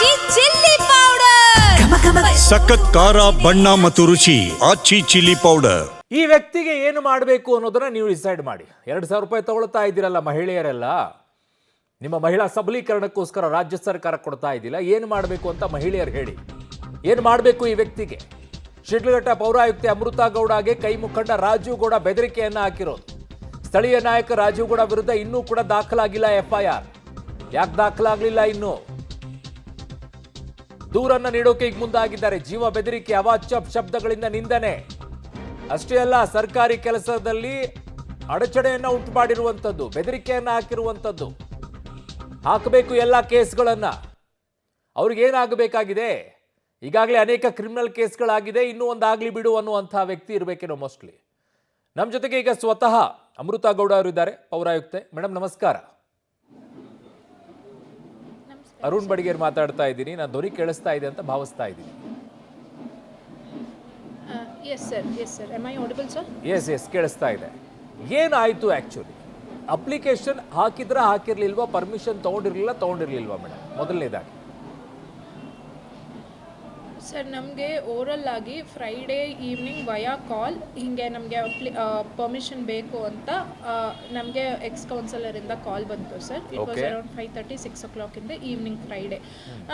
ಆಚಿ chilli powder. ಸಖತ್ ಖಾರ ಬಣ್ಣ ಮತ್ತು ರುಚಿ ಆಚಿ ಚಿಲ್ಲಿ ಪೌಡರ್. ಈ ವ್ಯಕ್ತಿಗೆ ಏನು ಮಾಡಬೇಕು ಅನ್ನೋದನ್ನ ನೀವು ಡಿಸೈಡ್ ಮಾಡಿ. 2,000 ರೂಪಾಯಿ ತಗೊಳ್ತಾ ಇದ್ದೀರಲ್ಲ ಮಹಿಳೆಯರೆಲ್ಲ, ನಿಮ್ಮ ಮಹಿಳಾ ಸಬಲೀಕರಣಕ್ಕೋಸ್ಕರ ರಾಜ್ಯ ಸರ್ಕಾರ ಕೊಡ್ತಾ ಇದ್ದಿಲ್ಲ. ಏನು ಮಾಡಬೇಕು ಅಂತ ಮಹಿಳೆಯರು ಹೇಳಿ. ಏನು ಮಾಡಬೇಕು ಈ ವ್ಯಕ್ತಿಗೆ? ಶಿಡ್ಲಘಟ್ಟ ಪೌರಾಯುಕ್ತೆ ಅಮೃತಾ ಗೌಡಗೆ ಕೈ ಮುಖಂಡ ರಾಜೀವ್ ಗೌಡ ಬೆದರಿಕೆಯನ್ನ ಹಾಕಿರೋದು. ಸ್ಥಳೀಯ ನಾಯಕ ರಾಜೀವ್ ಗೌಡ ವಿರುದ್ಧ ಇನ್ನೂ ಕೂಡ ದಾಖಲಾಗಿಲ್ಲ FIR. ಯಾಕೆ ದಾಖಲಾಗಲಿಲ್ಲ? ಇನ್ನು ದೂರನ್ನ ನೀಡೋಕೆ ಈಗ ಮುಂದಾಗಿದ್ದಾರೆ. ಜೀವ ಬೆದರಿಕೆ, ಅವಾಚ್ಯ ಶಬ್ದಗಳಿಂದ ನಿಂದನೆ. ಅಷ್ಟೇ ಅಲ್ಲ, ಸರ್ಕಾರಿ ಕೆಲಸದಲ್ಲಿ ಅಡಚಣೆಯನ್ನ ಉಂಟು ಮಾಡಿರುವಂಥದ್ದು, ಬೆದರಿಕೆಯನ್ನ ಹಾಕಿರುವಂಥದ್ದು. ಹಾಕಬೇಕು ಎಲ್ಲ ಕೇಸ್ಗಳನ್ನ. ಅವ್ರಿಗೇನಾಗಬೇಕಾಗಿದೆ? ಈಗಾಗಲೇ ಅನೇಕ ಕ್ರಿಮಿನಲ್ ಕೇಸ್ಗಳಾಗಿದೆ, ಇನ್ನೂ ಒಂದಾಗ್ಲಿ ಬಿಡು ಅನ್ನುವಂತಹ ವ್ಯಕ್ತಿ ಇರಬೇಕೇನೋ ಮೋಸ್ಟ್ಲಿ. ನಮ್ಮ ಜೊತೆಗೆ ಈಗ ಸ್ವತಃ ಅಮೃತಾ ಗೌಡ ಅವರು ಇದ್ದಾರೆ, ಪೌರಾಯುಕ್ತೆ. ಮೇಡಮ್ ನಮಸ್ಕಾರ. ಅರುಣ್ ಬಡಿಗೇರ್ ಮಾತಾಡ್ತಾ ಇದ್ದೀನಿ. ನಾನು ಧ್ವನಿ ಕೇಳಿಸ್ತಾ ಇದೆ ಅಂತ ಭಾವಿಸ್ತಾ ಇದ್ದೀನಿ. ಎಸ್ ಕೇಳಿಸ್ತಾ ಇದೆ. ಏನಾಯ್ತು ಆಕ್ಚುಲಿ? ಅಪ್ಲಿಕೇಶನ್ ಹಾಕಿರ್ಲಿಲ್ವಾ? ಪರ್ಮಿಷನ್ ತಗೊಂಡಿರ್ಲಿಲ್ವಾ ಮೇಡಮ್? ಮೊದಲನೇದಾಗಿ ಸರ್, ನಮಗೆ ಓರಲ್ ಆಗಿ ಫ್ರೈಡೇ ಈವ್ನಿಂಗ್ ವಯಾ ಕಾಲ್ ಹಿಂಗೆ ನಮಗೆ ಪರ್ಮಿಷನ್ ಬೇಕು ಅಂತ ನಮಗೆ ಎಕ್ಸ್ ಕೌನ್ಸಿಲರಿಂದ ಕಾಲ್ ಬಂತು sir. It was around 5:30, 6 o'clock ಇಂದ ಈವ್ನಿಂಗ್ ಫ್ರೈಡೇ.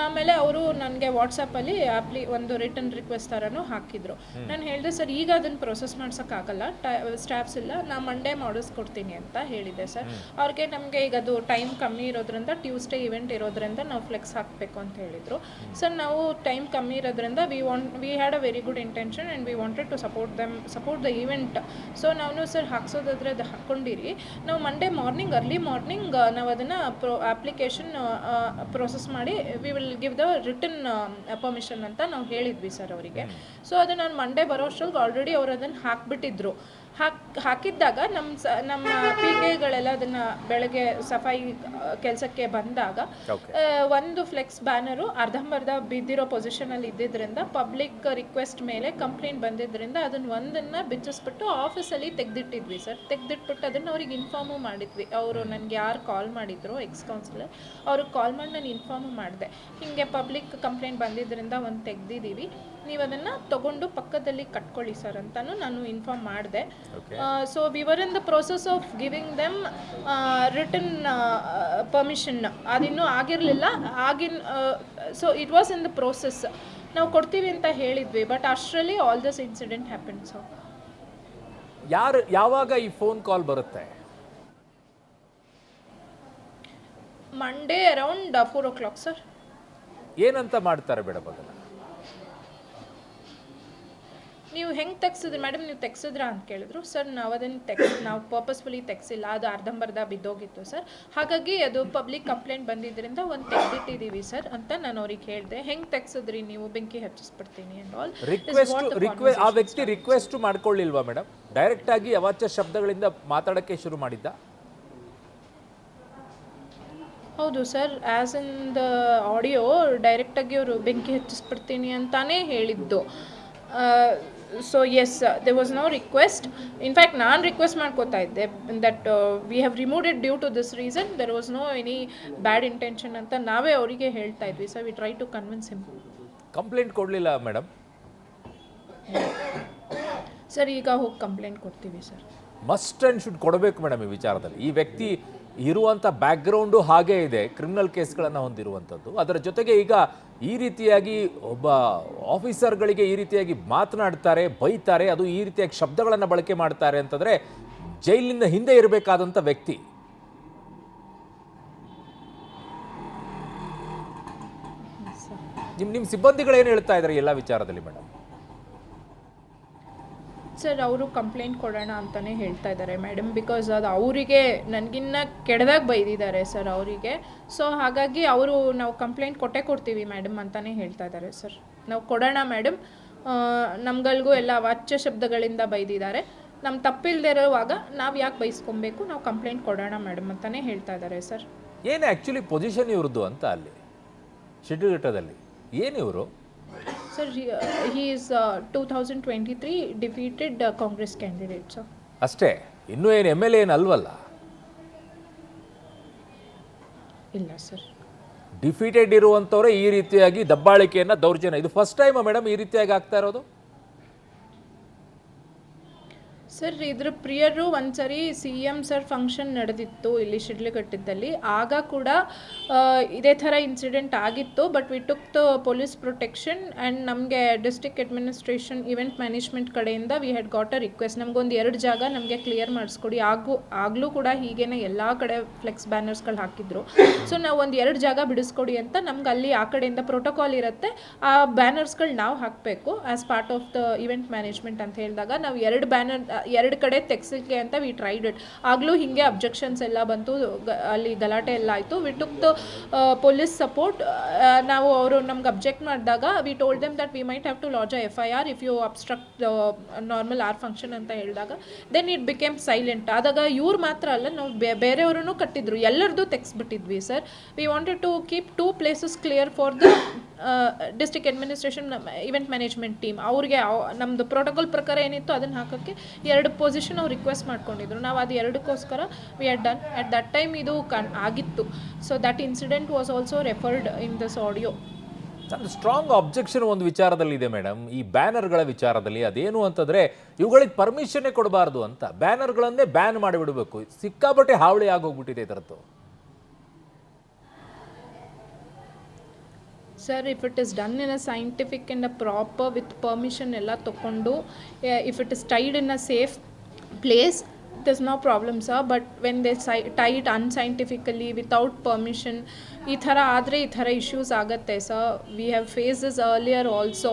ಆಮೇಲೆ ಅವರು ನನಗೆ ವಾಟ್ಸಪ್ಪಲ್ಲಿ ಒಂದು ರಿಟರ್ನ್ ರಿಕ್ವೆಸ್ಟ್ ಥರನೂ ಹಾಕಿದ್ರು. ನಾನು ಹೇಳಿದೆ, ಸರ್ ಈಗ ಅದನ್ನು ಪ್ರೊಸೆಸ್ ಮಾಡ್ಸೋಕ್ಕಾಗಲ್ಲ, ಸ್ಟಾಫ್ಸ್ ಇಲ್ಲ, ನಾನು ಮಂಡೇ ಮಾಡಿಸ್ಕೊಡ್ತೀನಿ ಅಂತ ಹೇಳಿದೆ ಸರ್. ಅವ್ರಿಗೆ ನಮಗೆ ಈಗ ಅದು ಟೈಮ್ ಕಮ್ಮಿ ಇರೋದ್ರಿಂದ, ಟ್ಯೂಸ್ಡೇ ಇವೆಂಟ್ ಇರೋದ್ರಿಂದ ನಾವು ಫ್ಲೆಕ್ಸ್ ಹಾಕಬೇಕು ಅಂತ ಹೇಳಿದರು. ಸರ್, ನಾವು ಟೈಮ್ ಕಮ್ಮಿ ಇರೋದ್ರಿಂದ we had a very good intention and we wanted to support the event. So ನಾವು ಸರ್ ಹಾಕ್ಸೋದಾದ್ರೆ ಅದು ಹಾಕ್ಕೊಂಡಿರಿ, ನಾವು ಮಂಡೇ ಮಾರ್ನಿಂಗ್ ಅರ್ಲಿ ಮಾರ್ನಿಂಗ್ ನಾವು ಅದನ್ನು ಅಪ್ಲಿಕೇಶನ್ ಪ್ರೊಸೆಸ್ ಮಾಡಿ we will give the return permission ಅಂತ ನಾವು ಹೇಳಿದ್ವಿ ಸರ್ ಅವರಿಗೆ. ಸೊ ಅದು ನಾನು ಮಂಡೇ ಬರೋ ಅಷ್ಟೊಳಗೆ ಆಲ್ರೆಡಿ ಅವ್ರು ಅದನ್ನು ಹಾಕಿಬಿಟ್ಟಿದ್ರು. ಹಾಕಿದ್ದಾಗ ನಮ್ಮ PKಗಳೆಲ್ಲ ಅದನ್ನು ಬೆಳಗ್ಗೆ ಸಫಾಯಿ ಕೆಲಸಕ್ಕೆ ಬಂದಾಗ ಒಂದು ಫ್ಲೆಕ್ಸ್ ಬ್ಯಾನರು ಅರ್ಧಂಬರ್ಧ ಬಿದ್ದಿರೋ ಪೊಸಿಷನಲ್ಲಿ ಇದ್ದಿದ್ದರಿಂದ, ಪಬ್ಲಿಕ್ ರಿಕ್ವೆಸ್ಟ್ ಮೇಲೆ ಕಂಪ್ಲೇಂಟ್ ಬಂದಿದ್ದರಿಂದ ಒಂದನ್ನು ಬಿಚ್ಚಿಸ್ಬಿಟ್ಟು ಆಫೀಸಲ್ಲಿ ತೆಗೆದಿಟ್ಟಿದ್ವಿ ಸರ್. ತೆಗೆದಿಟ್ಬಿಟ್ಟು ಅದನ್ನು ಅವ್ರಿಗೆ ಇನ್ಫಾರ್ಮು ಮಾಡಿದ್ವಿ. ಅವರು ನನಗೆ ಯಾರು ಕಾಲ್ ಮಾಡಿದ್ರು, ಎಕ್ಸ್ ಕೌನ್ಸಿಲರ್, ಅವ್ರಿಗೆ ಕಾಲ್ ಮಾಡಿ ನಾನು ಇನ್ಫಾರ್ಮು ಮಾಡಿದೆ, ಹೀಗೆ ಪಬ್ಲಿಕ್ ಕಂಪ್ಲೇಂಟ್ ಬಂದಿದ್ದರಿಂದ ಒಂದು ತೆಗೆದಿದ್ದೀವಿ, ನೀವು ಅದನ್ನು ತಗೊಂಡು ಪಕ್ಕದಲ್ಲಿ ಕಟ್ಕೊಳ್ಳಿ ಸರ್ ಅಂತಲೂ ನಾನು ಇನ್ಫಾರ್ಮ್ ಮಾಡಿದೆ. So we were in the process of giving them return permission. ಅದಿನ್ನೂ ಆಗಿರಲಿಲ್ಲ so it was in the process. ನಾವು ಕೊಡ್ತೀವಿ ಅಂತ ಹೇಳಿದ್ವಿ, ಬಟ್ ಅಷ್ಟರಲ್ಲಿ all this incident happen. So ಯಾವಾಗ ಈ ಫೋನ್ ಕಾಲ್ ಬರುತ್ತೆ? Monday around 4 o'clock sir. ಏನಂತ ಮಾಡ್ತಾರೆ ಮೇಡಮ್ ಅದನ್ನು? ನೀವು ಹೆಂಗೆ ತೆಗ್ಸಿದ್ರಿ ಮೇಡಮ್, ನೀವು ತೆಗ್ಸಿದ್ರಾ ಅಂತ ಕೇಳಿದ್ರು. ಸರ್, ನಾವು ಅದನ್ನು ನಾವು ಪರ್ಪಸ್ಫುಲಿ ತೆಗ್ಸಿಲ್ಲ, ಅದು ಅರ್ಧಂಬರ್ಧ ಬಿದ್ದೋಗಿತ್ತು ಸರ್. ಹಾಗಾಗಿ ಅದು ಪಬ್ಲಿಕ್ ಕಂಪ್ಲೇಂಟ್ ಬಂದಿದ್ದರಿಂದ ಒಂದು ತೆಗೆದಿಟ್ಟಿದ್ದೀವಿ ಸರ್ ಅಂತ ನಾನು ಅವ್ರಿಗೆ ಹೇಳಿದೆ. ಹೆಂಗೆ ತೆಗ್ಸಿದ್ರಿ ನೀವು, ಬೆಂಕಿ ಹಚ್ಚಿಸ್ಬಿಡ್ತೀನಿ ಅಂಡ್ ಆಲ್. ಆ ವ್ಯಕ್ತಿ ರಿಕ್ವೆಸ್ಟ್ ಮಾಡ್ಕೊಳ್ಳಿಲ್ವಾ ಮೇಡಮ್? ಡೈರೆಕ್ಟ್ ಆಗಿ ಅವಾಚ್ಯ ಶಬ್ದಗಳಿಂದ ಮಾತಾಡೋಕ್ಕೆ ಶುರು ಮಾಡಿದ್ದ? ಹೌದು sir, as in the audio ಡೈರೆಕ್ಟಾಗಿ ಅವರು ಬೆಂಕಿ ಹಚ್ಚಿಸ್ಬಿಡ್ತೀನಿ ಅಂತಾನೇ ಹೇಳಿದ್ದು. So yes, there was no request. In fact, ನಾನು ರಿಕ್ವೆಸ್ಟ್ ಮಾಡ್ಕೋತಾ ಇದ್ದೆ that we have removed it due to this reason. There was no any bad intention ಅಂತ ನಾವೇ ಅವರಿಗೆ ಹೇಳ್ತಾ ಇದ್ವಿ. So we try to convince him. Complaint ಕೊಡಲಿಲ್ಲ madam? Sir, ಈಗ ಹೋಗಿ ಕಂಪ್ಲೇಂಟ್ ಕೊಡ್ತೀವಿ ಸರ್. ಮಸ್ಟ್ ಆ್ಯಂಡ್ ಶುಡ್ ಕೊಡಬೇಕು ಮೇಡಮ್ ಈ ವಿಚಾರದಲ್ಲಿ. ಈ ವ್ಯಕ್ತಿ ಇರುವಂಥ ಬ್ಯಾಕ್ಗ್ರೌಂಡು ಹಾಗೇ ಇದೆ, ಕ್ರಿಮಿನಲ್ ಕೇಸ್ಗಳನ್ನು ಹೊಂದಿರುವಂಥದ್ದು. ಅದರ ಜೊತೆಗೆ ಈಗ ಈ ರೀತಿಯಾಗಿ ಒಬ್ಬ ಆಫೀಸರ್ಗಳಿಗೆ ಈ ರೀತಿಯಾಗಿ ಮಾತನಾಡ್ತಾರೆ, ಬೈತಾರೆ, ಅದು ಈ ರೀತಿಯಾಗಿ ಶಬ್ದಗಳನ್ನು ಬಳಕೆ ಮಾಡ್ತಾರೆ ಅಂತಂದರೆ ಜೈಲಿನಿಂದ ಹಿಂದೆ ಇರಬೇಕಾದಂಥ ವ್ಯಕ್ತಿ. ನಿಮ್ಮ ಸಿಬ್ಬಂದಿಗಳೇನು ಹೇಳ್ತಾ ಇದ್ದಾರೆ ಎಲ್ಲ ವಿಚಾರದಲ್ಲಿ ಮೇಡಮ್? ಸರ್, ಅವರು ಕಂಪ್ಲೇಂಟ್ ಕೊಡೋಣ ಅಂತಲೇ ಹೇಳ್ತಾ ಇದ್ದಾರೆ ಮೇಡಮ್. ಬಿಕಾಸ್ ಅದು ಅವರಿಗೆ ನನಗಿನ್ನ ಕೆಡದಾಗ ಬೈದಿದ್ದಾರೆ ಸರ್ ಅವರಿಗೆ. ಸೊ ಹಾಗಾಗಿ ಅವರು ನಾವು ಕಂಪ್ಲೇಂಟ್ ಕೊಡ್ತೀವಿ ಮೇಡಮ್ ಅಂತಲೇ ಹೇಳ್ತಾ ಇದ್ದಾರೆ ಸರ್. ನಾವು ಕೊಡೋಣ ಮೇಡಮ್, ನಮ್ಗಳಿಗೂ ಎಲ್ಲ ವಾಚ್ಯ ಶಬ್ದಗಳಿಂದ ಬೈದಿದ್ದಾರೆ, ನಮ್ಮ ತಪ್ಪಿಲ್ಲದೆ ಇರುವಾಗ ನಾವು ಯಾಕೆ ಬೈಸ್ಕೊಬೇಕು, ನಾವು ಕಂಪ್ಲೇಂಟ್ ಕೊಡೋಣ ಮೇಡಮ್ ಅಂತಲೇ ಹೇಳ್ತಾ ಇದ್ದಾರೆ ಸರ್. ಏನು ಆ್ಯಕ್ಚುಲಿ ಪೊಸಿಷನ್ ಇವ್ರದ್ದು ಅಂತ ಅಲ್ಲಿ ಶಿಡ್ಲಘಟ್ಟದಲ್ಲಿ ಏನು ಇವರು? Sir, he is 2023 defeated Congress candidate, sir. ಅಷ್ಟೇ, ಇನ್ನೂ ಏನು MLA ಏನು ಅಲ್ವಲ್ಲ? ಇಲ್ಲ ಸರ್. ಡಿಫೀಟೆಡ್ ಇರುವಂಥವರೇ ಈ ರೀತಿಯಾಗಿ ದಬ್ಬಾಳಿಕೆಯನ್ನು ದೌರ್ಜನ್ಯ, ಇದು ಫಸ್ಟ್ ಟೈಮ್ ಮೇಡಮ್ ಈ ರೀತಿಯಾಗಿ ಆಗ್ತಾ ಇರೋದು? ಸರ್ ಇದ್ರ ಪ್ರಿಯರು ಒಂದ್ಸರಿ ಸಿ ಎಮ್ ಸರ್ ಫಂಕ್ಷನ್ ನಡೆದಿತ್ತು ಇಲ್ಲಿ ಶಿಡ್ಲಘಟ್ಟದಲ್ಲಿ, ಆಗ ಕೂಡ ಇದೇ ಥರ ಇನ್ಸಿಡೆಂಟ್ ಆಗಿತ್ತು. But we took the police protection and ನಮಗೆ ಡಿಸ್ಟ್ರಿಕ್ಟ್ ಅಡ್ಮಿನಿಸ್ಟ್ರೇಷನ್ ಇವೆಂಟ್ ಮ್ಯಾನೇಜ್ಮೆಂಟ್ ಕಡೆಯಿಂದ we had got a request, ನಮಗೊಂದು 2 ಜಾಗ ನಮಗೆ ಕ್ಲಿಯರ್ ಮಾಡಿಸ್ಕೊಡಿ. ಆಗಲೂ ಕೂಡ ಹೀಗೇನೆ ಎಲ್ಲ ಕಡೆ ಫ್ಲೆಕ್ಸ್ ಬ್ಯಾನರ್ಸ್ಗಳು ಹಾಕಿದ್ರು. ಸೊ ನಾವು ಒಂದು 2 ಜಾಗ ಬಿಡಿಸ್ಕೊಡಿ ಅಂತ ನಮ್ಗೆ ಅಲ್ಲಿ ಆ ಕಡೆಯಿಂದ ಪ್ರೋಟೋಕಾಲ್ ಇರುತ್ತೆ, ಆ ಬ್ಯಾನರ್ಸ್ಗಳು ನಾವು ಹಾಕಬೇಕು as part of the event management ಅಂತ ಹೇಳಿದಾಗ ನಾವು 2 ಕಡೆ ತೆಗ್ಸಕ್ಕೆ ಅಂತ ವಿ ಟ್ರೈಡ್ ಇಟ್. ಆಗಲೂ ಹೀಗೆ ಅಬ್ಜೆಕ್ಷನ್ಸ್ ಎಲ್ಲ ಬಂತು, ಅಲ್ಲಿ ಗಲಾಟೆ ಎಲ್ಲ ಆಯಿತು. We took the police support. ನಾವು ಅವರು ನಮ್ಗೆ ಅಬ್ಜೆಕ್ಟ್ ಮಾಡಿದಾಗ we told them that we might have to lodge FIR if you obstruct normal or function ಅಂತ ಹೇಳಿದಾಗ ದೆನ್ ಇಟ್ ಬಿಕೇಮ್ ಸೈಲೆಂಟ್. ಆದಾಗ ಇವ್ರು ಮಾತ್ರ ಅಲ್ಲ, ನಾವು ಬೇರೆಯವ್ರೂ ಕಟ್ಟಿದ್ರು, ಎಲ್ಲರದ್ದು ತೆಗ್ಸ್ಬಿಟ್ಟಿದ್ವಿ ಸರ್. We wanted to keep 2 places clear for the district administration event management team. ಅವ್ರಿಗೆ ನಮ್ಮದು ಪ್ರೋಟೋಕಾಲ್ ಪ್ರಕಾರ ಏನಿತ್ತು ಅದನ್ನು ಹಾಕೋಕ್ಕೆ 2 ಪೊಸಿಷನ್ ಅವ್ರು ರಿಕ್ವೆಸ್ಟ್ ಮಾಡ್ಕೊಂಡಿದ್ರು. ನಾವು ಅದು 2ಕ್ಕೋಸ್ಕರ we had done at that time. ಇದು ಆಗಿತ್ತು. So that incident was also referred in this audio. Strong objection ಒಂದು ವಿಚಾರದಲ್ಲಿ ಇದೆ ಮೇಡಮ್, ಈ ಬ್ಯಾನರ್ಗಳ ವಿಚಾರದಲ್ಲಿ. ಅದೇನು ಅಂತಂದರೆ ಇವುಗಳಿಗೆ ಪರ್ಮಿಷನ್ನೇ ಕೊಡಬಾರ್ದು ಅಂತ, ಬ್ಯಾನರ್ಗಳನ್ನೇ ಬ್ಯಾನ್ ಮಾಡಿಬಿಡಬೇಕು. ಸಿಕ್ಕಾಪಟ್ಟೆ ಹಾವಳಿ ಆಗೋಗ್ಬಿಟ್ಟಿದೆ ಇದರದ್ದು. Sir if it is done in a scientific and a proper with permission ಎಲ್ಲ ತೊಗೊಂಡು, if it is tied in a safe place, there's no problem sir, but when they tie it unscientifically without permission, ಈ ಥರ ಆದರೆ ಈ ಥರ issues ಆಗುತ್ತೆ sir. We have face this earlier also.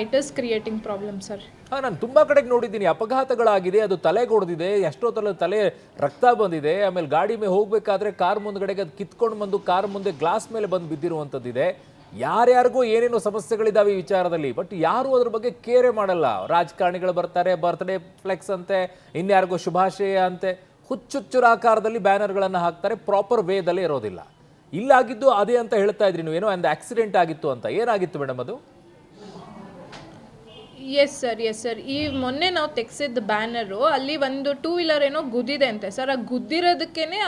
It is creating problem sir. ನಾನು ತುಂಬ ಕಡೆಗೆ ನೋಡಿದ್ದೀನಿ, ಅಪಘಾತಗಳಾಗಿದೆ, ಅದು ತಲೆಗೆ ಹೊಡೆದಿದೆ, ಎಷ್ಟೋ ತಲೆ ರಕ್ತ ಬಂದಿದೆ. ಆಮೇಲೆ ಗಾಡಿ ಮೇಲೆ ಹೋಗಬೇಕಾದ್ರೆ ಕಾರ್ ಮುಂದ್ಗಡೆಗೆ ಅದು ಕಿತ್ಕೊಂಡು ಬಂದು ಕಾರ್ ಮುಂದೆ ಗ್ಲಾಸ್ ಮೇಲೆ ಬಂದು ಬಿದ್ದಿರುವಂಥದ್ದಿದೆ. ಯಾರ್ಯಾರಿಗೂ ಏನೇನೋ ಸಮಸ್ಯೆಗಳಿದ್ದಾವೆ ಈ ವಿಚಾರದಲ್ಲಿ, ಬಟ್ ಯಾರು ಅದ್ರ ಬಗ್ಗೆ ಕೇರೆ ಮಾಡಲ್ಲ. ರಾಜಕಾರಣಿಗಳು ಬರ್ತಾರೆ, ಬರ್ತ್ಡೇ ಫ್ಲೆಕ್ಸ್ ಅಂತೆ, ಇನ್ಯಾರಿಗೋ ಶುಭಾಶಯ ಅಂತೆ, ಹುಚ್ಚುಚ್ಚುರಾಕಾರದಲ್ಲಿ ಬ್ಯಾನರ್ಗಳನ್ನು ಹಾಕ್ತಾರೆ, ಪ್ರಾಪರ್ ವೇದಲ್ಲಿ ಇರೋದಿಲ್ಲ. ಇಲ್ಲಾಗಿದ್ದು ಅದೇ ಅಂತ ಹೇಳ್ತಾ ಇದ್ರಿ ನೀವೇನೋ, ಒಂದು ಆಕ್ಸಿಡೆಂಟ್ ಆಗಿತ್ತು ಅಂತ. ಏನಾಗಿತ್ತು ಮೇಡಮ್ ಅದು? ಎಸ್ ಸರ್ ಈ ಮೊನ್ನೆ ನಾವು ತೆಗ್ಸಿದ್ದ ಬ್ಯಾನರು ಅಲ್ಲಿ ಒಂದು 2 ವೀಲರ್ ಏನೋ ಗುದ್ದಿದೆ ಅಂತೆ ಸರ್. ಆ ಗುದ್ದಿರೋದಕ್ಕೇನೆ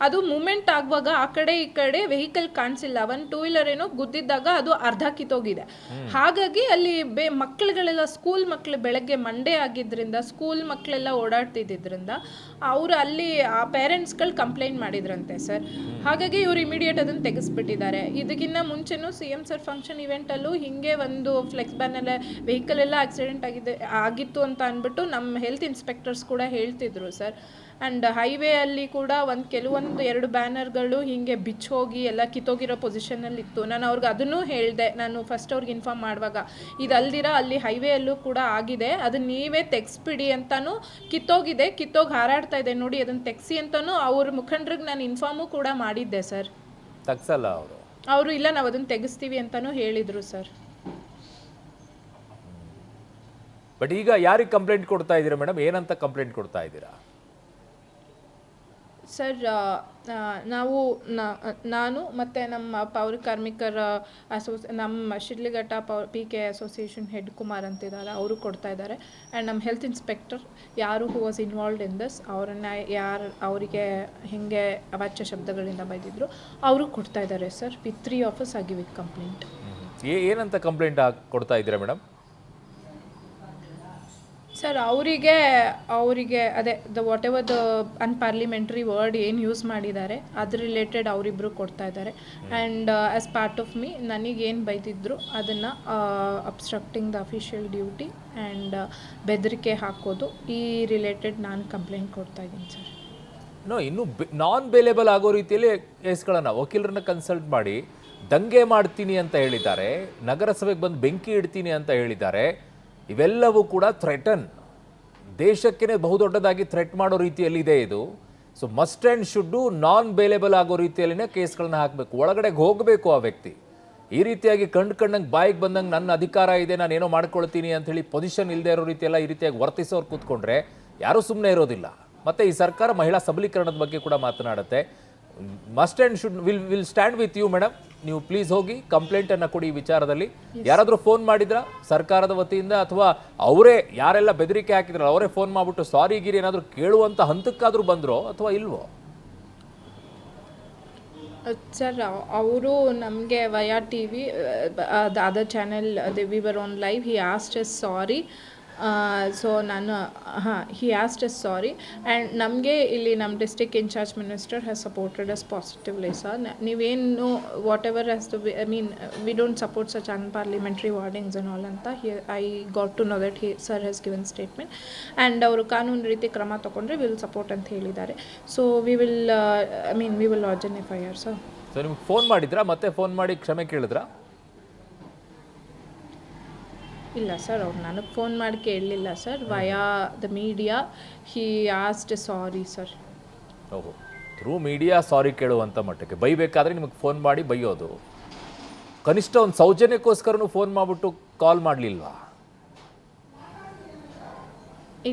ಅದು ಮೂಮೆಂಟ್ ಆಗುವಾಗ ಆ ಕಡೆ ಈ ಕಡೆ ವೆಹಿಕಲ್ ಕಾಣಿಸಿಲ್ಲ. ಒಂದು 2 ವೀಲರ್ ಏನೋ ಗುದ್ದಿದ್ದಾಗ ಅದು ಅರ್ಧ ಕಿತ್ತೋಗಿದೆ. ಹಾಗಾಗಿ ಅಲ್ಲಿ ಮಕ್ಕಳುಗಳೆಲ್ಲ, ಸ್ಕೂಲ್ ಮಕ್ಕಳು, ಬೆಳಗ್ಗೆ ಮಂಡೇ ಆಗಿದ್ದರಿಂದ ಸ್ಕೂಲ್ ಮಕ್ಕಳೆಲ್ಲ ಓಡಾಡ್ತಿದ್ದರಿಂದ ಅವರು ಅಲ್ಲಿ ಆ ಪೇರೆಂಟ್ಸ್ಗಳು ಕಂಪ್ಲೇಂಟ್ ಮಾಡಿದ್ರಂತೆ ಸರ್. ಹಾಗಾಗಿ ಇವರು ಇಮಿಡಿಯೇಟ್ ಅದನ್ನು ತೆಗೆಸ್ಬಿಟ್ಟಿದ್ದಾರೆ. ಇದಕ್ಕಿಂತ ಮುಂಚೆನೂ CM ಸರ್ ಫಂಕ್ಷನ್ ಇವೆಂಟಲ್ಲೂ ಹೀಗೆ ಒಂದು ಫ್ಲೆಕ್ಸ್ ಬ್ಯಾನರ್ ವೆಹಿಕಲ್ ಎಲ್ಲ ಆಕ್ಸಿಡೆಂಟ್ ಆಗಿತ್ತು ಅಂತ ಅಂದ್ಬಿಟ್ಟು ನಮ್ಮ ಹೆಲ್ತ್ ಇನ್ಸ್ಪೆಕ್ಟರ್ಸ್ ಕೂಡ ಹೇಳ್ತಿದ್ರು ಸರ್. ಆ್ಯಂಡ್ ಹೈವೇ ಅಲ್ಲಿ ಕೂಡ ಕೆಲವೊಂದು 2 ಬ್ಯಾನರ್ಗಳು ಹೀಗೆ ಬಿಚ್ಚೋಗಿ ಎಲ್ಲ ಕಿತ್ತೋಗಿರೋ ಪೊಸಿಷನಲ್ಲಿ ಇತ್ತು. ನಾನು ಅವ್ರಿಗೆ ಅದನ್ನೂ ಹೇಳಿದೆ, ನಾನು ಫಸ್ಟ್ ಅವ್ರಿಗೆ ಇನ್ಫಾರ್ಮ್ ಮಾಡುವಾಗ. ಇದಲ್ದಿರ ಅಲ್ಲಿ ಹೈವೇ ಅಲ್ಲೂ ಕೂಡ ಆಗಿದೆ, ಅದನ್ನ ನೀವೇ ತೆಗ್ಸ್ಬಿಡಿ ಅಂತಲೂ, ಕಿತ್ತೋಗಿ ಹಾರಾಡ್ತಾ ಇದೆ ನೋಡಿ, ಅದನ್ನು ತೆಗ್ಸಿ ಅಂತಲೂ ಅವ್ರ ಮುಖಂಡ್ರಿಗೆ ನಾನು ಇನ್ಫಾರ್ಮು ಕೂಡ ಮಾಡಿದ್ದೆ ಸರ್. ತಗ್ಸಲ್ಲ ಅವರು ಇಲ್ಲ, ನಾವು ಅದನ್ನು ತೆಗೆಸ್ತೀವಿ ಅಂತಲೂ ಹೇಳಿದರು ಸರ್. ಬಟ್ ಈಗ ಯಾರಿಗೆ ಕಂಪ್ಲೇಂಟ್ ಕೊಡ್ತಾ ಇದ್ದೀರಾ ಮೇಡಮ್? ಏನಂತ ಕಂಪ್ಲೇಂಟ್ ಕೊಡ್ತಾ ಇದ್ದೀರಾ ಸರ್? ನಾನು ಮತ್ತು ನಮ್ಮ ಪೌರ ಕಾರ್ಮಿಕರ ನಮ್ಮ Shidlaghatta PK association head Kumar ಅಂತಿದ್ದಾರೆ, ಅವರು ಕೊಡ್ತಾ ಇದ್ದಾರೆ. ಆ್ಯಂಡ್ ನಮ್ಮ ಹೆಲ್ತ್ ಇನ್ಸ್ಪೆಕ್ಟರ್ ಯಾರು who was involved in this, ಅವರನ್ನು ಅವರಿಗೆ ಹೇಗೆ ಅವಾಚ್ಯ ಶಬ್ದಗಳಿಂದ ಬೈದಿದ್ರು, ಅವರು ಕೊಡ್ತಾ ಇದ್ದಾರೆ ಸರ್. ವಿತ್ 3 of us ಆಗಿ ವಿತ್ ಕಂಪ್ಲೇಂಟ್. ಏನಂತ ಕಂಪ್ಲೇಂಟ್ ಕೊಡ್ತಾ ಇದ್ದೀರಾ ಮೇಡಮ್? ಸರ್ ಅವರಿಗೆ ಅದೇ whatever the unparliamentary word ಏನು ಯೂಸ್ ಮಾಡಿದ್ದಾರೆ ಅದ್ರ ರಿಲೇಟೆಡ್ ಅವರಿಬ್ಬರು ಕೊಡ್ತಾ ಇದ್ದಾರೆ. And as part of me ನನಗೇನು ಬೈದಿದ್ರು ಅದನ್ನು obstructing the official duty and ಬೆದರಿಕೆ ಹಾಕೋದು, ಈ ರಿಲೇಟೆಡ್ ನಾನು ಕಂಪ್ಲೇಂಟ್ ಕೊಡ್ತಾ ಇದ್ದೀನಿ ಸರ್. ಇನ್ನು ನಾನ್ ಬೇಲೇಬಲ್ ಆಗೋ ರೀತಿಯಲ್ಲಿ ಕೇಸ್ಗಳನ್ನು ವಕೀಲರನ್ನ ಕನ್ಸಲ್ಟ್ ಮಾಡಿ ದಂಗೆ ಮಾಡ್ತೀನಿ ಅಂತ ಹೇಳಿದ್ದಾರೆ, ನಗರಸಭೆಗೆ ಬಂದು ಬೆಂಕಿ ಇಡ್ತೀನಿ ಅಂತ ಹೇಳಿದ್ದಾರೆ. ಇವೆಲ್ಲವೂ ಕೂಡ ಥ್ರೆಟನ್, ದೇಶಕ್ಕೇ ಬಹುದೊಡ್ಡದಾಗಿ ಥ್ರೆಟ್ ಮಾಡೋ ರೀತಿಯಲ್ಲಿದೆ ಇದು. So must and should non bailable ಆಗೋ ರೀತಿಯಲ್ಲಿನೇ ಕೇಸ್ಗಳನ್ನ ಹಾಕಬೇಕು. ಒಳಗಡೆಗೆ ಹೋಗಬೇಕು ಆ ವ್ಯಕ್ತಿ. ಈ ರೀತಿಯಾಗಿ ಕಂಡಂಗೆ ಬಾಯಿಗೆ ಬಂದಂಗೆ ನನ್ನ ಅಧಿಕಾರ ಇದೆ, ನಾನು ಏನೋ ಮಾಡ್ಕೊಳ್ತೀನಿ ಅಂಥೇಳಿ ಪೊಸಿಷನ್ ಇಲ್ಲದೆ ಇರೋ ರೀತಿಯೆಲ್ಲ ಈ ರೀತಿಯಾಗಿ ವರ್ತಿಸೋರು ಕೂತ್ಕೊಂಡ್ರೆ ಯಾರೂ ಸುಮ್ಮನೆ ಇರೋದಿಲ್ಲ. ಮತ್ತು ಈ ಸರ್ಕಾರ ಮಹಿಳಾ ಸಬಲೀಕರಣದ ಬಗ್ಗೆ ಕೂಡ ಮಾತನಾಡುತ್ತೆ. Must and should will stand with you madam. ನೀವು ಪ್ಲೀಸ್ ಹೋಗಿ ಕಂಪ್ಲೇಂಟನ್ನು ಕೊಡಿ ಈ ವಿಚಾರದಲ್ಲಿ. ಯಾರಾದರೂ ಫೋನ್ ಮಾಡಿದ್ರಾ ಸರ್ಕಾರದ ವತಿಯಿಂದ, ಅಥವಾ ಅವರೇ ಯಾರೆಲ್ಲ ಬೆದರಿಕೆ ಹಾಕಿದ್ರಲ್ಲ ಅವರೇ ಫೋನ್ ಮಾಡಿಬಿಟ್ಟು ಸಾರಿ ಗೀರಿ ಏನಾದರೂ ಕೇಳುವಂಥ ಹಂತಕ್ಕಾದರೂ ಬಂದರೋ ಅಥವಾ ಇಲ್ವೋ? ಸರ್ ಅವರು ನಮಗೆ via T V the other channel we were on live he asked us sorry so ನಾನು he asked us sorry and ನಮಗೆ ಇಲ್ಲಿ ನಮ್ಮ district incharge minister has supported us positively sir ನೀವೇನು whatever has to be I mean we don't support such unparliamentary wordings and all ಅಂತ I got to know that sir has given statement and ಅವರು ಕಾನೂನು ರೀತಿ ಕ್ರಮ ತೊಗೊಂಡ್ರೆ will support ಅಂತ ಹೇಳಿದ್ದಾರೆ so we will I mean we will lodge N FIR sir. So ನಿಮ್ಗೆ phone ಮಾಡಿದ್ರಾ ಮತ್ತೆ ಫೋನ್ ಮಾಡಿ ಕ್ಷಮೆ ಕೇಳಿದ್ರಾ? ಇಲ್ಲ ಸರ್ ಅವ್ರು ನನಗೆ ಫೋನ್ ಮಾಡಿ ಕೇಳಲಿಲ್ಲ sir via the media he asked sorry sir. ಓಹೋ, ಥ್ರೂ ಮೀಡಿಯಾ ಸಾರಿ ಕೇಳುವಂಥ ಮಟ್ಟಕ್ಕೆ ಬೈಬೇಕಾದ್ರೆ ನಿಮಗೆ ಫೋನ್ ಮಾಡಿ ಬೈಯೋದು, ಕನಿಷ್ಠ ಒಂದು ಸೌಜನ್ಯಕ್ಕೋಸ್ಕರನೂ ಫೋನ್ ಮಾಡಿಬಿಟ್ಟು ಕಾಲ್ ಮಾಡಲಿಲ್ವಾ?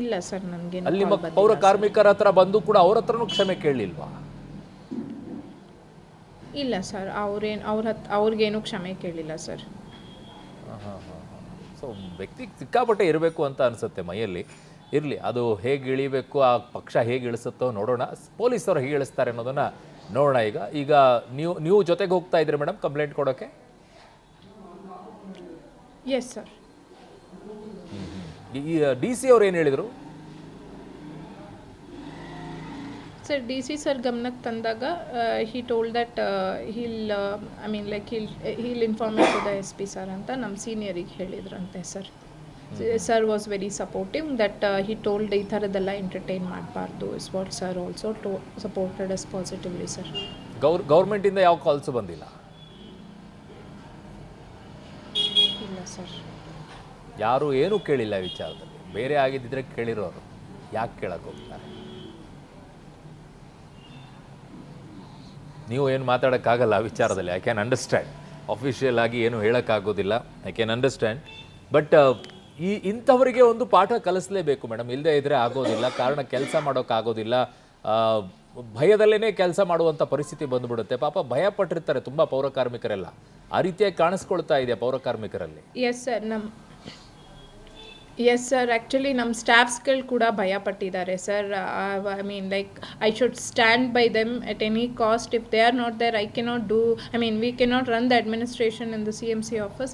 ಇಲ್ಲ ಸರ್ ನನಗೆ ಅಲ್ಲಿ ನಿಮ್ಮ ಪೌರ ಕಾರ್ಮಿಕರ ಹತ್ರ ಬಂದು ಕೂಡ ಅವ್ರ ಹತ್ರನೂ ಕ್ಷಮೆ ಕೇಳಲಿಲ್ವಾ? ಇಲ್ಲ ಸರ್ ಅವ್ರಿಗೇನು ಕ್ಷಮೆ ಕೇಳಿಲ್ಲ ಸರ್. ಸೊ ವ್ಯಕ್ತಿಗೆ ಸಿಕ್ಕಾಪಟ್ಟೆ ಇರಬೇಕು ಅಂತ ಅನಿಸುತ್ತೆ ಮೈಯಲ್ಲಿ. ಇರಲಿ, ಅದು ಹೇಗೆ ಇಳಿಬೇಕು, ಆ ಪಕ್ಷ ಹೇಗೆ ಇಳಿಸುತ್ತೋ ನೋಡೋಣ, ಪೊಲೀಸರು ಹೇಗೆ ಇಳಿಸ್ತಾರೆ ಅನ್ನೋದನ್ನು ನೋಡೋಣ. ಈಗ ನೀವು ಜೊತೆಗೆ ಹೋಗ್ತಾ ಇದ್ರಿ ಮೇಡಮ್ ಕಂಪ್ಲೇಂಟ್ ಕೊಡೋಕ್ಕೆ? Yes sir. ಈ DC ಅವ್ರು ಏನು ಹೇಳಿದರು ಸರ್? DC ಸರ್ ಗಮನಕ್ಕೆ ತಂದಾಗ he told that he'll I mean like he'll inform to the SP sir ಅಂತ ನಮ್ಮ ಸೀನಿಯರಿಗೆ ಹೇಳಿದ್ರಂತೆ sir. Sir was very supportive that he told ಈ ಥರದ್ದೆಲ್ಲ ಎಂಟರ್ಟೈನ್ ಮಾಡಬಾರ್ದು is what sir also supported us positively sir. ಗೌರ್ಮೆಂಟಿಂದ ಯಾವ ಕಾಲ್ಸು ಬಂದಿಲ್ಲ? ಇಲ್ಲ ಸರ್. ಯಾರು ಏನೂ ಕೇಳಿಲ್ಲ ವಿಚಾರದಲ್ಲಿ. ಬೇರೆ ಆಗಿದ್ದಿದ್ರೆ ಕೇಳಿರೋರು ಯಾಕೆ ಕೇಳಕ್ಕೆ ಹೋಗ್ತಾರೆ? ನೀವು ಏನು ಮಾತಾಡೋಕ್ಕಾಗಲ್ಲ ಆ ವಿಚಾರದಲ್ಲಿ. I can understand. ಅಫಿಷಿಯಲ್ ಆಗಿ ಏನು ಹೇಳೋಕ್ಕಾಗೋದಿಲ್ಲ, ಐ ಕ್ಯಾನ್ ಅಂಡರ್ಸ್ಟ್ಯಾಂಡ್. ಬಟ್ ಇಂಥವರಿಗೆ ಒಂದು ಪಾಠ ಕಲಿಸಲೇಬೇಕು ಮೇಡಮ್, ಇಲ್ಲದೆ ಇದ್ದರೆ ಆಗೋದಿಲ್ಲ. ಕಾರಣ ಕೆಲಸ ಮಾಡೋಕ್ಕಾಗೋದಿಲ್ಲ, ಭಯದಲ್ಲೇ ಕೆಲಸ ಮಾಡುವಂಥ ಪರಿಸ್ಥಿತಿ ಬಂದುಬಿಡುತ್ತೆ. ಪಾಪ ಭಯ ಪಟ್ಟಿರ್ತಾರೆ ತುಂಬ ಪೌರ ಕಾರ್ಮಿಕರೆಲ್ಲ. ಆ ರೀತಿಯಾಗಿ ಕಾಣಿಸ್ಕೊಳ್ತಾ ಇದೆ ಪೌರ ಕಾರ್ಮಿಕರಲ್ಲಿ. Yes sir. Yes sir, actually ನಮ್ಮ ಸ್ಟಾಫ್ಸ್ಗಳು ಕೂಡ ಭಯ ಪಟ್ಟಿದ್ದಾರೆ ಸರ್. I mean like I should stand by them at any cost. If they are not there I cannot do, I mean we cannot run the administration in the CMC office.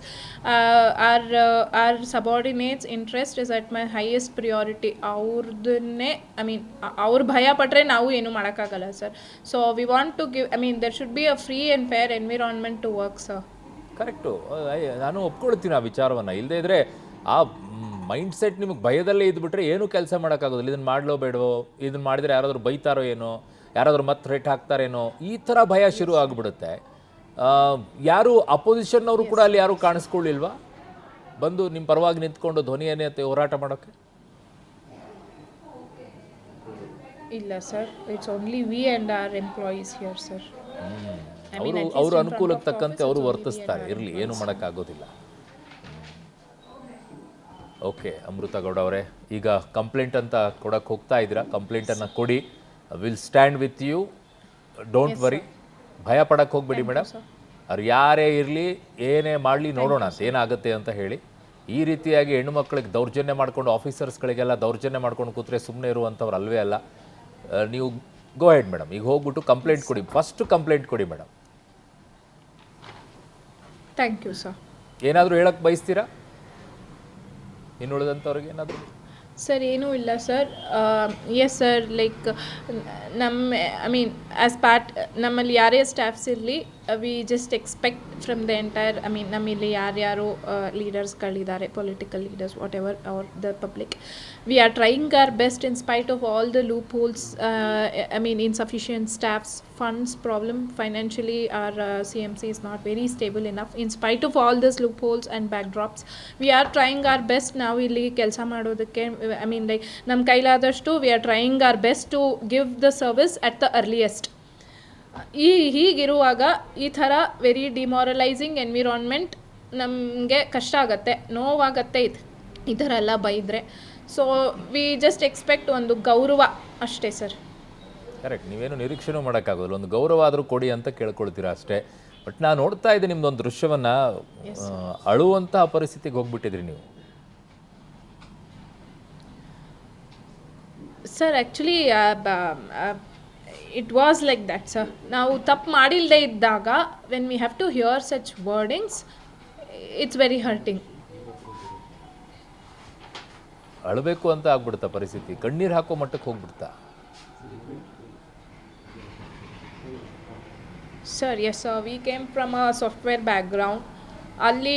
Our subordinates interest is at my highest priority. ಅವ್ರದನ್ನೇ I mean ಅವ್ರು ಭಯ ಪಟ್ಟರೆ ನಾವು ಏನೂ ಮಾಡೋಕ್ಕಾಗಲ್ಲ ಸರ್. So we want to give, I mean there should be a free and fair environment to work sir. Correct, ನಾನು ಒಪ್ಕೊಳ್ತೀನಿ ಆ ವಿಚಾರವನ್ನು. ಇಲ್ಲದೇ ಇದ್ದರೆ ಆ ಮೈಂಡ್ ಸೆಟ್ ನಿಮಗೆ ಭಯದಲ್ಲೇ ಇದ್ಬಿಟ್ರೆ ಏನೂ ಕೆಲಸ ಮಾಡೋಕ್ಕಾಗೋದಿಲ್ಲ. ಇದನ್ನು ಮಾಡಲೋ ಬೇಡವೋ, ಇದನ್ನು ಮಾಡಿದರೆ ಯಾರಾದರೂ ಬೈತಾರೋ ಏನೋ, ಯಾರಾದರೂ ಮತ್ತೆ ಥ್ರೆಟ್ ಹಾಕ್ತಾರೇನೋ, ಈ ಥರ ಭಯ ಶುರು ಆಗಿಬಿಡುತ್ತೆ. ಯಾರು ಅಪೋಸಿಷನ್ನವರು ಕೂಡ ಅಲ್ಲಿ ಯಾರೂ ಕಾಣಿಸ್ಕೊಳ್ಳಿಲ್ವಾ ಬಂದು ನಿಮ್ಮ ಪರವಾಗಿ ನಿಂತ್ಕೊಂಡು ಧ್ವನಿಯನ್ನೇ ಹೋರಾಟ ಮಾಡೋಕ್ಕೆ? ಇಲ್ಲ sir, it's only we and are employees here sir. ಅವರು ಅನುಕೂಲಕ್ಕೆ ತಕ್ಕಂತೆ ಅವರು ವರ್ತಿಸ್ತಾರೆ. ಇರಲಿ, ಏನು ಮಾಡೋಕ್ಕಾಗೋದಿಲ್ಲ. ಓಕೆ ಅಮೃತ ಗೌಡ ಅವರೇ, ಈಗ ಕಂಪ್ಲೇಂಟ್ ಅಂತ ಕೊಡಕ್ಕೆ ಹೋಗ್ತಾ ಇದ್ದೀರಾ, ಕಂಪ್ಲೇಂಟನ್ನು ಕೊಡಿ. Will stand with you, don't worry. ಭಯ ಪಡಕ್ಕೆ ಹೋಗ್ಬೇಡಿ ಮೇಡಮ್. ಅವ್ರು ಯಾರೇ ಇರಲಿ, ಏನೇ ಮಾಡಲಿ, ನೋಡೋಣ ಅಂತ ಏನಾಗುತ್ತೆ ಅಂತ ಹೇಳಿ. ಈ ರೀತಿಯಾಗಿ ಹೆಣ್ಣು ಮಕ್ಕಳಿಗೆ ದೌರ್ಜನ್ಯ ಮಾಡಿಕೊಂಡು, ಆಫೀಸರ್ಸ್ಗಳಿಗೆಲ್ಲ ದೌರ್ಜನ್ಯ ಮಾಡ್ಕೊಂಡು ಕೂತ್ರೆ ಸುಮ್ಮನೆ ಇರುವಂಥವ್ರು ಅಲ್ವೇ ಅಲ್ಲ. ನೀವು ಗೋ ಹೆಡ್ ಮೇಡಮ್, ಈಗ ಹೋಗ್ಬಿಟ್ಟು ಕಂಪ್ಲೇಂಟ್ ಕೊಡಿ, ಫಸ್ಟ್ ಕಂಪ್ಲೇಂಟ್ ಕೊಡಿ ಮೇಡಮ್. Thank you sir. ಏನಾದರೂ ಹೇಳಕ್ಕೆ ಬಯಸ್ತೀರಾ ಇನ್ನು ಉಳಿದಂಥವ್ರಿಗೆ? ಏನಾದರೂ ಸರ್? ಏನೂ ಇಲ್ಲ ಸರ್. ಎಸ್ ಸರ್, ಲೈಕ್ ನಮ್ಮ ಐ ಮೀನ್ ಆ್ಯಸ್ ಪಾರ್ಟ್ ನಮ್ಮಲ್ಲಿ ಯಾರೇ ಸ್ಟಾಫ್ಸ್ ಇರಲಿ, we just expect from the entire, I mean ನಮ್ಮಲ್ಲಿ ಯಾರ್ಯಾರು ಲೀಡರ್ಸ್ಗಳಿದ್ದಾರೆ, political leaders, whatever our the public, we are trying our best in spite of all the loopholes. I mean insufficient staffs, funds problem, financially our CMC is not very stable enough. In spite of all these loopholes and backdrops, we are trying our best. ನಾವು ಇಲ್ಲಿ ಕೆಲಸ ಮಾಡೋದಕ್ಕೆ, I mean like ನಮ್ಮ ಕೈಲಾದಷ್ಟು we are trying our best to give the service at the earliest. ಹೀಗಿರುವಾಗ ಈ ಥರ very ಡಿಮಾರಲೈಸಿಂಗ್ environment ನಮಗೆ ಕಷ್ಟ ಆಗುತ್ತೆ, ನೋವಾಗತ್ತೆ ಈ ಥರ ಎಲ್ಲ ಬೈದರೆ. ಸೊ ವಿ ಜಸ್ಟ್ ಎಕ್ಸ್ಪೆಕ್ಟ್ ಒಂದು ಗೌರವ ಅಷ್ಟೇ ಸರ್. ಕರೆಕ್ಟ್, ನೀವೇನು ನಿರೀಕ್ಷೆನೂ ಮಾಡೋಕ್ಕಾಗೋದಿಲ್ಲ, ಒಂದು ಗೌರವ ಆದರೂ ಕೊಡಿ ಅಂತ ಕೇಳ್ಕೊಳ್ತೀರಾ ಅಷ್ಟೇ. ಬಟ್ ನಾನು ನೋಡ್ತಾ ಇದ್ದೆ ನಿಮ್ದೊಂದು ದೃಶ್ಯವನ್ನು, ಅಳುವಂತಹ ಪರಿಸ್ಥಿತಿಗೆ ಹೋಗ್ಬಿಟ್ಟಿದ್ರಿ ನೀವು sir. Actually it was like that sir. ನಾವು ತಪ್ಪು ಮಾಡಿಲ್ಲದೆ ಇದ್ದಾಗ when we have to hear such wordings it's very hurting. ಅಳಬೇಕು ಅಂತ ಆಗ್ಬಿಡ್ತಾ ಪರಿಸ್ಥಿತಿ, ಕಣ್ಣೀರು ಹಾಕೋ ಮಟ್ಟಕ್ಕೆ ಹೋಗ್ಬಿಡ್ತಾ. Sir, yes, sir. We came from a software background. Ali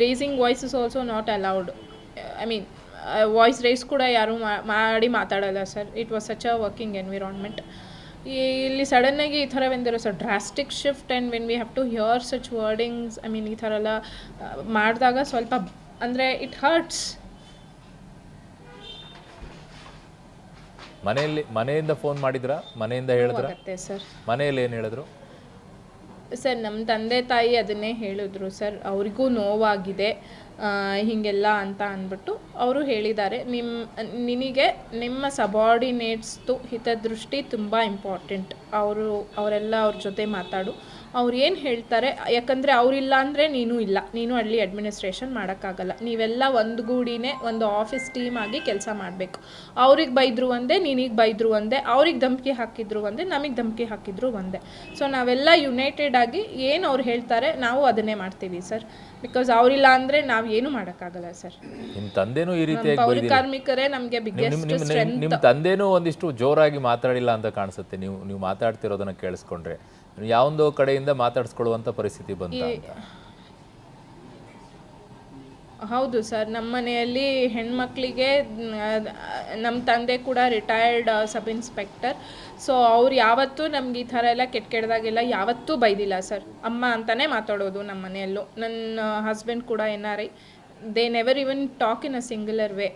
raising voice is also not allowed. I mean, voice raise ಕೂಡ ಯಾರು ಮಾಡಿ ಮಾತಾಡಲ್ಲ sir. It was such a working environment. ಇಲ್ಲಿ ಸಡನ್ನಾಗಿ ಈ ಥರ ಬಂದಿರೋ sir drastic shift and when we have to hear such wordings, I mean ಈ ಥರ ಎಲ್ಲ ಮಾಡಿದಾಗ ಸ್ವಲ್ಪ ಅಂದರೆ ಇಟ್ ಹರ್ಟ್ಸ್. ಮನೆಯಿಂದ ಫೋನ್ ಮಾಡಿದ್ರಾ? ಮನೆಯಿಂದ ಹೇಳಿದ್ರ? ಸರ್ ಮನೆಯಲ್ಲಿ ಏನು ಹೇಳಿದ್ರು? ಸರ್ ನಮ್ಮ ತಂದೆ ತಾಯಿ ಅದನ್ನೇ ಹೇಳಿದ್ರು ಸರ್, ಅವರಿಗೂ ನೋವಾಗಿದೆ ಹೀಗೆಲ್ಲ ಅಂತ ಅಂದ್ಬಿಟ್ಟು ಅವರು ಹೇಳಿದ್ದಾರೆ, ನಿನಗೆ ನಿಮ್ಮ ಸಬಾರ್ಡಿನೇಟ್ಸ್ದು ಹಿತದೃಷ್ಟಿ ತುಂಬ ಇಂಪಾರ್ಟೆಂಟ್, ಅವರೆಲ್ಲ ಅವ್ರ ಜೊತೆ ಮಾತಾಡು, ಅವ್ರು ಏನು ಹೇಳ್ತಾರೆ, ಯಾಕಂದರೆ ಅವರಿಲ್ಲ ಅಂದರೆ ನೀನು ಇಲ್ಲ, ನೀನು ಅಲ್ಲಿ ಅಡ್ಮಿನಿಸ್ಟ್ರೇಷನ್ ಮಾಡೋಕ್ಕಾಗಲ್ಲ, ನೀವೆಲ್ಲ ಒಂದುಗೂಡಿನೇ ಒಂದು ಆಫೀಸ್ ಟೀಮ್ ಆಗಿ ಕೆಲಸ ಮಾಡಬೇಕು. ಅವ್ರಿಗೆ ಬೈದರು ಒಂದೇ, ನೀನಿಗೆ ಬೈದರು ಒಂದೇ, ಅವ್ರಿಗೆ ಧಮಕಿ ಹಾಕಿದ್ರು ಒಂದೇ, ನಮಗೆ ಧಮಕಿ ಹಾಕಿದ್ರು ಒಂದೇ. ಸೊ ನಾವೆಲ್ಲ ಯುನೈಟೆಡ್ ಆಗಿ ಏನು ಅವ್ರು ಹೇಳ್ತಾರೆ ನಾವು ಅದನ್ನೇ ಮಾಡ್ತೀವಿ ಸರ್. ಬಿಕಾಸ್ ಅವರಿಲ್ಲ ಅಂದರೆ ನಾವು ಏನು ಮಾಡೋಕ್ಕಾಗಲ್ಲ ಸರ್. ನಿಮ್ಮ ತಂದೆನೂ ಈ ರೀತಿಯಾಗಿ ಪೌರ ಕಾರ್ಮಿಕರೇ ನಮಗೆ ಬಿಗ್ಗೆಸ್ಟ್ ಸ್ಟ್ರೆಂತ್. ನಿಮ್ಮ ತಂದೆನೂ ಒಂದಿಷ್ಟು ಜೋರಾಗಿ ಮಾತಾಡಿಲ್ಲ ಅಂತ ಕಾಣಿಸುತ್ತೆ. ನೀವು ಮಾತಾಡ್ತಿರೋದನ್ನ ಕೇಳಿಸ್ಕೊಂಡ್ರೆ ಯಾವೊಂದೋ ಕಡೆಯಿಂದ ಮಾತಾಡಿಸ್ಕೊಳ್ಳುವಂಥ ಪರಿಸ್ಥಿತಿ ಬಂತ ಅಂತ. ಹೌದು ಸರ್, ನಮ್ಮ ಮನೆಯಲ್ಲಿ ಹೆಣ್ಮಕ್ಳಿಗೆ ನಮ್ಮ ತಂದೆ ಕೂಡ ರಿಟೈರ್ಡ್ ಸಬ್ ಇನ್ಸ್ಪೆಕ್ಟರ್. ಸೊ ಅವ್ರು ಯಾವತ್ತೂ ನಮ್ಗೆ ಈ ಥರ ಎಲ್ಲ ಕೆಟ್ಟದಾಗೆಲ್ಲ ಯಾವತ್ತೂ ಬೈದಿಲ್ಲ ಸರ್. ಅಮ್ಮ ಅಂತಲೇ ಮಾತಾಡೋದು ನಮ್ಮ ಮನೆಯಲ್ಲೂ. ನನ್ನ ಹಸ್ಬೆಂಡ್ ಕೂಡ NRI. They never even talk in a singular way.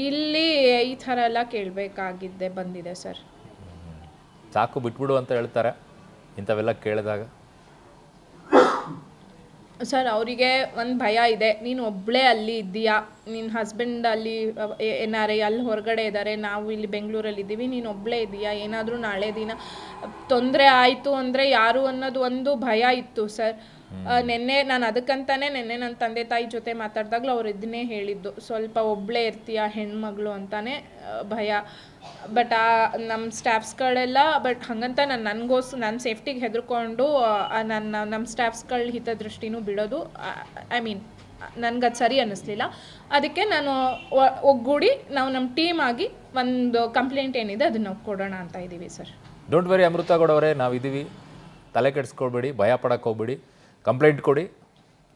ಇಲ್ಲಿ ಈ ಥರ ಎಲ್ಲ ಕೇಳಬೇಕಾಗಿದ್ದೆ ಬಂದಿದೆ ಸರ್. ಸಾಕು ಬಿಟ್ಬಿಡು ಅಂತ ಹೇಳ್ತಾರೆ ಇಂಥವೆಲ್ಲ ಕೇಳಿದಾಗ? ಸರ್ ಅವರಿಗೆ ಒಂದು ಭಯ ಇದೆ, ನೀನು ಒಬ್ಬಳೇ ಅಲ್ಲಿ ಇದ್ದೀಯಾ, ನಿನ್ನ ಹಸ್ಬೆಂಡ್ ಅಲ್ಲಿ NRI ಅಲ್ಲಿ ಹೊರಗಡೆ ಇದ್ದಾರೆ, ನಾವು ಇಲ್ಲಿ ಬೆಂಗಳೂರಲ್ಲಿ ಇದ್ದೀವಿ, ನೀನು ಒಬ್ಬಳೇ ಇದೆಯಾ, ಏನಾದರೂ ನಾಳೆ ದಿನ ತೊಂದರೆ ಆಯಿತು ಅಂದರೆ ಯಾರು ಅನ್ನೋದು ಒಂದು ಭಯ ಇತ್ತು ಸರ್. ನಾನು ಅದಕ್ಕಂತಾನೆ ನನ್ನ ತಂದೆ ತಾಯಿ ಜೊತೆ ಮಾತಾಡಿದಾಗಲೂ ಅವ್ರು ಇದನ್ನೇ ಹೇಳಿದ್ದು, ಸ್ವಲ್ಪ ಒಬ್ಬಳೇ ಇರ್ತೀಯ ಹೆಣ್ಮಗಳು ಅಂತಾನೆ ಭಯ. ಬಟ್ ನಮ್ಮ ಸ್ಟಾಫ್ಸ್ಗಳೆಲ್ಲ ಹಾಗಂತ ನನ್ನ ಸೇಫ್ಟಿಗೆ ಹೆದರ್ಕೊಂಡು ನಮ್ಮ ಸ್ಟಾಫ್ಸ್ಗಳ ಹಿತದೃಷ್ಟಿನೂ ಬಿಡೋದು, ಐ ಮೀನ್ ನನಗದು ಸರಿ ಅನ್ನಿಸ್ಲಿಲ್ಲ. ಅದಕ್ಕೆ ನಾನು ಒಗ್ಗೂಡಿ ನಾವು ನಮ್ಮ ಟೀಮ್ ಆಗಿ ಒಂದು ಕಂಪ್ಲೇಂಟ್ ಏನಿದೆ ಅದನ್ನು ನಾವು ಕೊಡೋಣ ಅಂತ ಇದ್ದೀವಿ ಸರ್. ಡೋಂಟ್ ವೆರಿ ಅಮೃತ ಗೌಡವರೇ, ನಾವಿದ್ದೀವಿ, ತಲೆ ಕೆಡಿಸ್ಕೊಳ್ಬೇಡಿ, ಭಯ ಪಡಕ್ಕೆ ಹೋಗ್ಬೇಡಿ, ಕಂಪ್ಲೇಂಟ್ ಕೊಡಿ,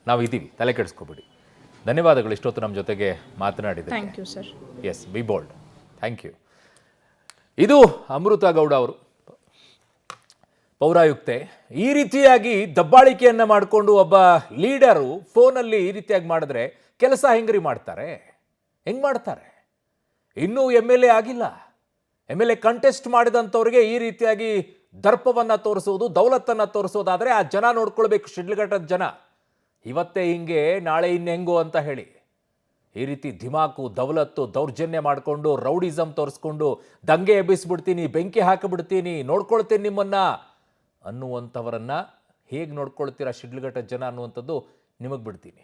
ನಾವಿದ್ದೀವಿ, ತಲೆ ಕೆಡಿಸ್ಕೊಬೇಡಿ. ಧನ್ಯವಾದಗಳು ಇಷ್ಟೊತ್ತು ನಮ್ಮ ಜೊತೆಗೆ ಮಾತನಾಡಿದೆ. Thank you sir. Yes, be bold. Thank you. ಇದು ಅಮೃತ ಗೌಡ ಅವರು, ಪೌರಾಯುಕ್ತೆ. ಈ ರೀತಿಯಾಗಿ ದಬ್ಬಾಳಿಕೆಯನ್ನು ಮಾಡಿಕೊಂಡು ಒಬ್ಬ ಲೀಡರು ಫೋನಲ್ಲಿ ಈ ರೀತಿಯಾಗಿ ಮಾಡಿದ್ರೆ ಕೆಲಸ ಹೆಂಗ್ರಿ ಮಾಡ್ತಾರೆ? ಹೆಂಗೆ ಮಾಡ್ತಾರೆ? ಇನ್ನೂ MLA ಆಗಿಲ್ಲ, MLA ಕಂಟೆಸ್ಟ್ ಮಾಡಿದಂಥವ್ರಿಗೆ ಈ ರೀತಿಯಾಗಿ ದರ್ಪವನ್ನು ತೋರಿಸೋದು, ದೌಲತ್ತನ್ನು ತೋರಿಸೋದಾದರೆ ಆ ಜನ ನೋಡ್ಕೊಳ್ಬೇಕು, ಶಿಡ್ಲಘಟ್ಟದ ಜನ. ಇವತ್ತೇ ಹಿಂಗೆ, ನಾಳೆ ಇನ್ನೆಂಗೋ ಅಂತ ಹೇಳಿ ಈ ರೀತಿ ಧಿಮಾಕು, ದೌಲತ್ತು, ದೌರ್ಜನ್ಯ ಮಾಡಿಕೊಂಡು ರೌಡಿಸಮ್ ತೋರಿಸ್ಕೊಂಡು ದಂಗೆ ಎಬ್ಬಿಸ್ಬಿಡ್ತೀನಿ, ಬೆಂಕಿ ಹಾಕಿಬಿಡ್ತೀನಿ, ನೋಡ್ಕೊಳ್ತೀನಿ ನಿಮ್ಮನ್ನ ಅನ್ನುವಂಥವರನ್ನ ಹೇಗೆ ನೋಡ್ಕೊಳ್ತೀರಾ ಶಿಡ್ಲಘಟ್ಟದ ಜನ ಅನ್ನುವಂಥದ್ದು ನಿಮಗೆ ಬಿಡ್ತೀನಿ.